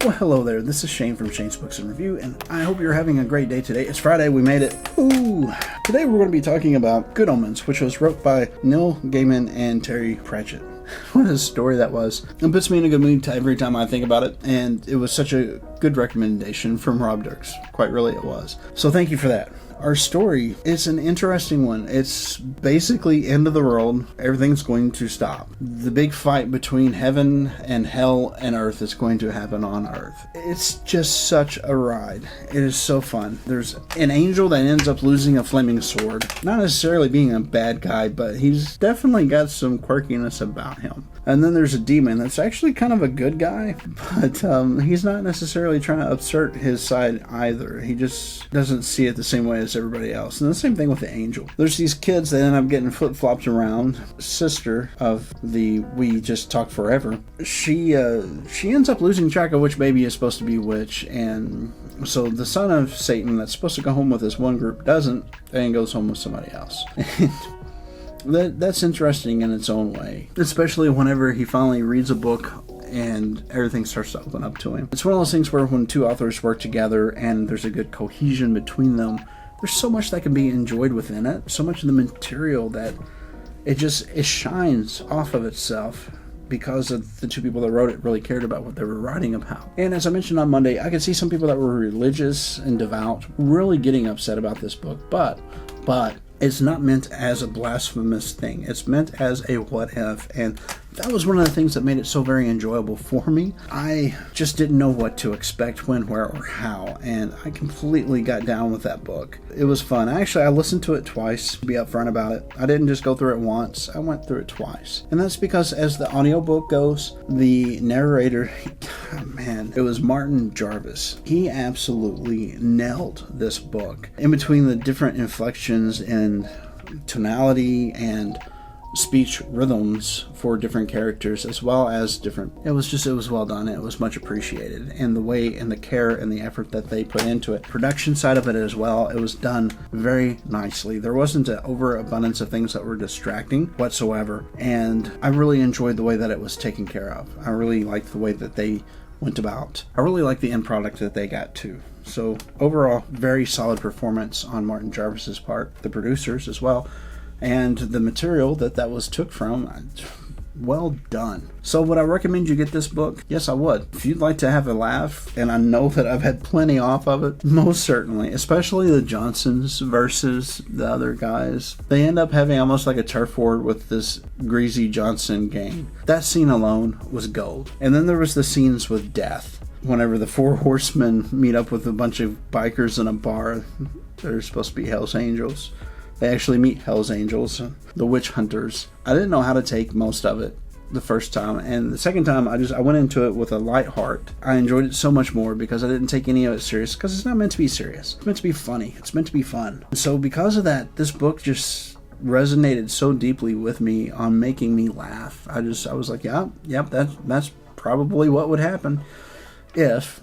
Well, hello there. This is Shane from Shane's Books and Review, and I hope you're having a great day today. It's Friday. We made it. Ooh. Today we're going to be talking about Good Omens, which was wrote by Neil Gaiman and Terry Pratchett. What a story that was. It puts me in a good mood every time I think about it, and it was such a good recommendation from Rob Dircks. Quite really it was. So thank you for that. Our story is an interesting one. It's basically end of the world. Everything's going to stop. The big fight between heaven and hell and earth is going to happen on earth. It's just such a ride. It is so fun. There's an angel that ends up losing a flaming sword. Not necessarily being a bad guy, but he's definitely got some quirkiness about him. And then there's a demon that's actually kind of a good guy, but he's not necessarily trying to assert his side either. He just doesn't see it the same way as everybody else. And the same thing with the angel. There's these kids that end up getting flip-flopped around. Sister of the We Just Talk Forever, she ends up losing track of which baby is supposed to be which, and so the son of Satan that's supposed to go home with this one group doesn't, and goes home with somebody else. That's interesting in its own way, especially whenever he finally reads a book and everything starts to open up to him. It's one of those things where when two authors work together and there's a good cohesion between them, there's so much that can be enjoyed within it, so much of the material that it shines off of itself because of the two people that wrote it really cared about what they were writing about. And as I mentioned on Monday, I could see some people that were religious and devout really getting upset about this book, but it's not meant as a blasphemous thing. It's meant as a what if, and that was one of the things that made it so very enjoyable for me. I just didn't know what to expect, when, where, or how, and I completely got down with that book. It was fun. Actually, I listened to it twice, to be upfront about it. I didn't just go through it once. I went through it twice. And that's because as the audiobook goes, the narrator, man, it was Martin Jarvis. He absolutely nailed this book. In between the different inflections and tonality and speech rhythms for different characters, as well as different, it was well done. It was much appreciated, and the way and the care and the effort that they put into it, production side of it as well, it was done very nicely. There wasn't an overabundance of things that were distracting whatsoever, and I really enjoyed the way that it was taken care of. I really liked the way that they went about. I really liked the end product that they got too. So overall, very solid performance on Martin Jarvis's part, the producers as well, and the material that was took from, well done. So would I recommend you get this book? Yes, I would. If you'd like to have a laugh, and I know that I've had plenty off of it, most certainly, especially the Johnsons versus the other guys. They end up having almost like a turf war with this Greasy Johnson gang. That scene alone was gold. And then there was the scenes with death. Whenever the four horsemen meet up with a bunch of bikers in a bar, they're supposed to be Hell's Angels. They actually meet Hell's Angels, the witch hunters. I didn't know how to take most of it the first time, and the second time I went into it with a light heart. I enjoyed it so much more because I didn't take any of it serious, because it's not meant to be serious. It's meant to be funny. It's meant to be fun. So because of that, this book just resonated so deeply with me on making me laugh. I was like, yep, that's probably what would happen if.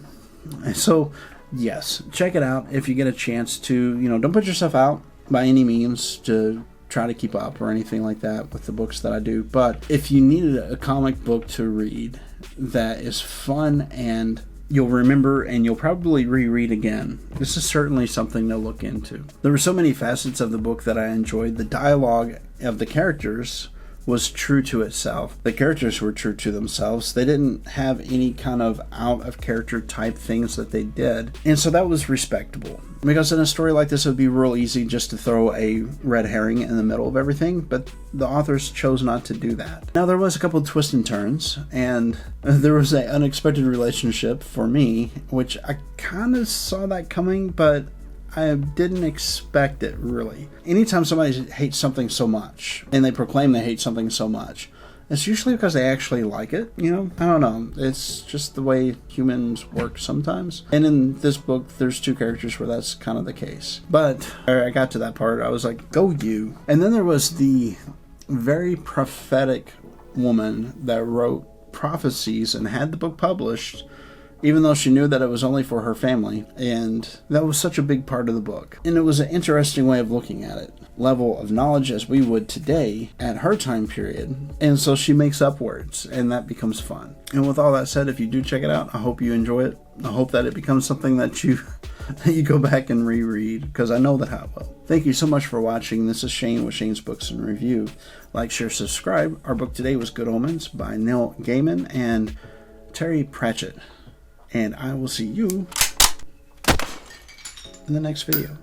So yes, check it out if you get a chance to. Don't put yourself out by any means to try to keep up or anything like that with the books that I do. But if you needed a comic book to read that is fun and you'll remember and you'll probably reread again, this is certainly something to look into. There were so many facets of the book that I enjoyed. The dialogue of the characters was true to itself. The characters were true to themselves. They didn't have any kind of out of character type things that they did. And so that was respectable. Because in a story like this, it would be real easy just to throw a red herring in the middle of everything, but the authors chose not to do that. Now, there was a couple of twists and turns, and there was an unexpected relationship for me, which I kind of saw that coming, but I didn't expect it, really. Anytime somebody hates something so much, and they proclaim they hate something so much, it's usually because they actually like it, I don't know. It's just the way humans work sometimes. And in this book, there's two characters where that's kind of the case. But I got to that part, I was like, go you. And then there was the very prophetic woman that wrote prophecies and had the book published even though she knew that it was only for her family, and that was such a big part of the book. And it was an interesting way of looking at it. Level of knowledge as we would today at her time period, and so she makes up words, and that becomes fun. And with all that said, if you do check it out, I hope you enjoy it. I hope that it becomes something that you go back and reread, because I know that I will. Thank you so much for watching. This is Shane with Shane's Books and Review. Like, share, subscribe. Our book today was Good Omens by Neil Gaiman and Terry Pratchett. And I will see you in the next video.